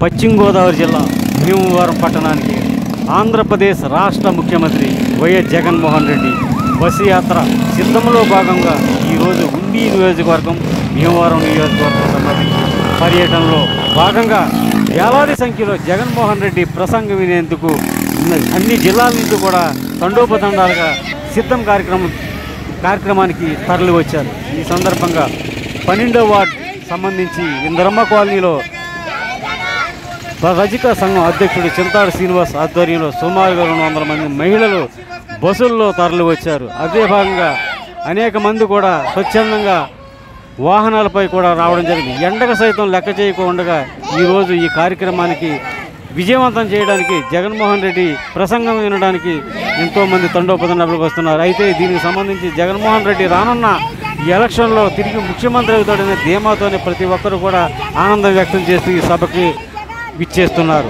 పశ్చిమ గోదావరి జిల్లా భీమవరం పట్టణానికి ఆంధ్రప్రదేశ్ రాష్ట్ర ముఖ్యమంత్రి వైఎస్ జగన్మోహన్ రెడ్డి బస్సు యాత్ర సిద్ధంలో భాగంగా ఈరోజు ఉండి నియోజకవర్గం భీమవరం నియోజకవర్గం సంబంధించి పర్యటనలో భాగంగా వేలాది సంఖ్యలో జగన్మోహన్ రెడ్డి ప్రసంగం వినేందుకు అన్ని జిల్లాల నుంచి కూడా తండోపతండాలుగా సిద్ధం కార్యక్రమానికి తరలి వచ్చారు. ఈ సందర్భంగా 12వ వార్డు సంబంధించి ఇందరమ్మ కాలనీలో రజక సంఘం అధ్యక్షుడు చింతాడు శ్రీనివాస్ ఆధ్వర్యంలో సుమారుగా 200 మంది మహిళలు బస్సుల్లో తరలి వచ్చారు. అదే భాగంగా అనేక మంది కూడా స్వచ్ఛందంగా వాహనాలపై కూడా రావడం జరిగింది. ఎండక సైతం లెక్క చేయకుండా ఈరోజు ఈ కార్యక్రమానికి విజయవంతం చేయడానికి జగన్మోహన్ రెడ్డి ప్రసంగం వినడానికి ఎంతోమంది తండోపతండాలకు వస్తున్నారు. అయితే దీనికి సంబంధించి జగన్మోహన్ రెడ్డి రానున్న ఈ ఎలక్షన్లో తిరిగి ముఖ్యమంత్రి అవుతాడనే ధీమాతోనే ప్రతి ఒక్కరు కూడా ఆనందం వ్యక్తం చేస్తూ ఈ సభకి విచ్చేస్తున్నారు.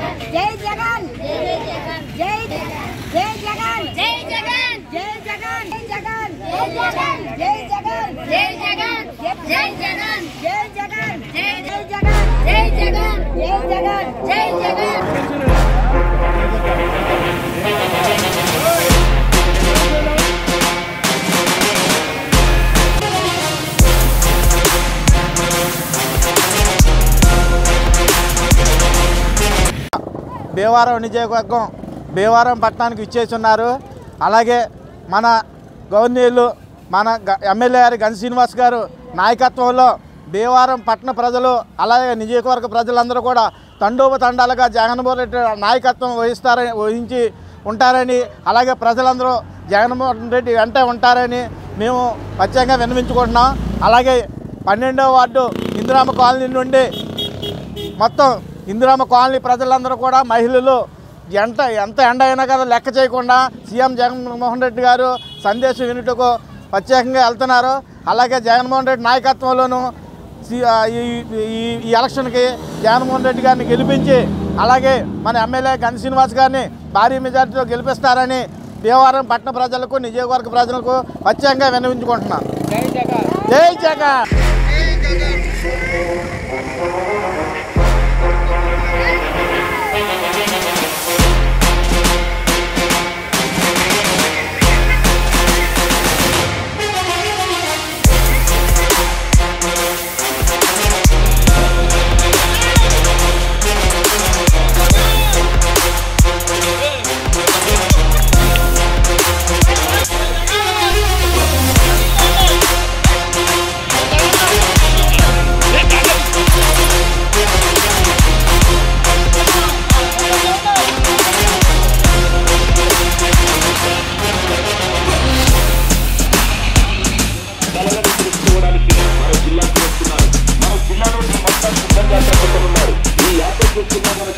భీమవరం నియోజకవర్గం భీమవరం పట్టణానికి విచ్చేస్తున్నారు. అలాగే మన గవర్నర్లు మన ఎమ్మెల్యే గారు గన్ శ్రీనివాస్ గారు నాయకత్వంలో భీమవరం పట్టణ ప్రజలు అలాగే నియోజకవర్గ ప్రజలందరూ కూడా తండోపతండాలుగా జగన్మోహన్ రెడ్డి నాయకత్వం వహించి ఉంటారని, అలాగే ప్రజలందరూ జగన్మోహన్ రెడ్డి వెంటే ఉంటారని మేము ప్రత్యేకంగా విన్నవించుకుంటున్నాం. అలాగే 12వ వార్డు ఇందిరామ కాలనీ నుండి మొత్తం ఇందిరామ కాలనీ ప్రజలందరూ కూడా మహిళలు ఎంత ఎండ అయినా కదా లెక్క చేయకుండా సీఎం జగన్మోహన్ రెడ్డి గారు సందేశం వినుటకు ప్రత్యేకంగా వెళ్తున్నారు. అలాగే జగన్మోహన్ రెడ్డి నాయకత్వంలోనూ ఈ ఎలక్షన్కి జగన్మోహన్ రెడ్డి గారిని గెలిపించి అలాగే మన ఎమ్మెల్యే గన్ శ్రీనివాస్ గారిని భారీ మెజార్టీతో గెలిపిస్తారని భీమవరం పట్టణ ప్రజలకు నియోజకవర్గ ప్రజలకు ప్రత్యేకంగా విన్నవించుకుంటున్నాను. జై జగన్. మన జిల్లాలో మొత్తం సిద్ధంగా చెప్పబడుతున్నారు. ఈ యాత్ర చేస్తున్న మన